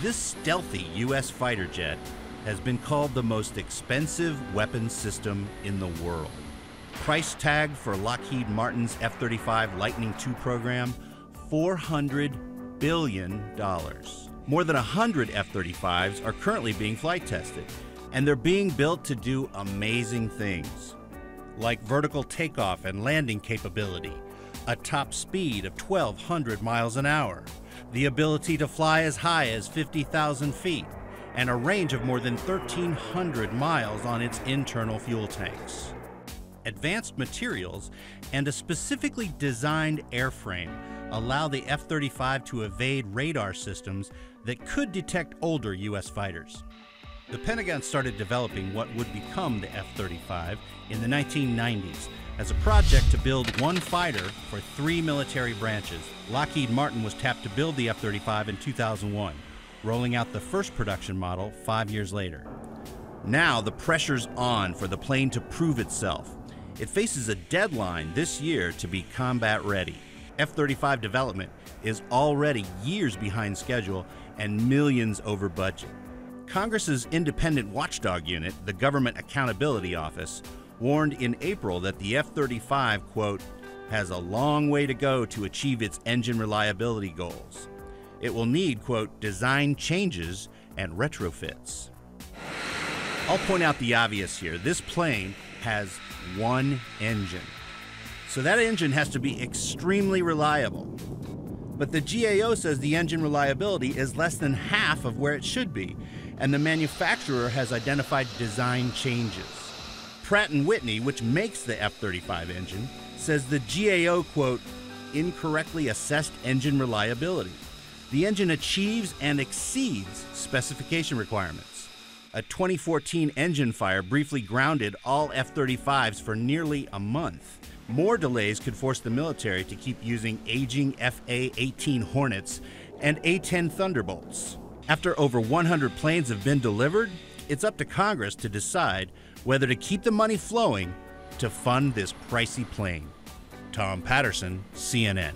This stealthy U.S. fighter jet has been called the most expensive weapons system in the world. Price tag for Lockheed Martin's F-35 Lightning II program, $400 billion. More than 100 F-35s are currently being flight tested, and they're being built to do amazing things, like vertical takeoff and landing capability, a top speed of 1,200 miles an hour, the ability to fly as high as 50,000 feet, and a range of more than 1,300 miles on its internal fuel tanks. Advanced materials and a specifically designed airframe allow the F-35 to evade radar systems that could detect older U.S. fighters. The Pentagon started developing what would become the F-35 in the 1990s as a project to build one fighter for 3 military branches. Lockheed Martin was tapped to build the F-35 in 2001, rolling out the first production model 5 years later. Now the pressure's on for the plane to prove itself. It faces a deadline this year to be combat ready. F-35 development is already years behind schedule and millions over budget. Congress's independent watchdog unit, the Government Accountability Office, warned in April that the F-35, quote, has a long way to go to achieve its engine reliability goals. It will need, quote, design changes and retrofits. I'll point out the obvious here. This plane has one engine. So that engine has to be extremely reliable. But the GAO says the engine reliability is less than half of where it should be, and the manufacturer has identified design changes. Pratt & Whitney, which makes the F-35 engine, says the GAO, quote, incorrectly assessed engine reliability. The engine achieves and exceeds specification requirements. A 2014 engine fire briefly grounded all F-35s for nearly a month. More delays could force the military to keep using aging FA-18 Hornets and A-10 Thunderbolts. After over 100 planes have been delivered, it's up to Congress to decide whether to keep the money flowing to fund this pricey plane. Tom Patterson, CNN.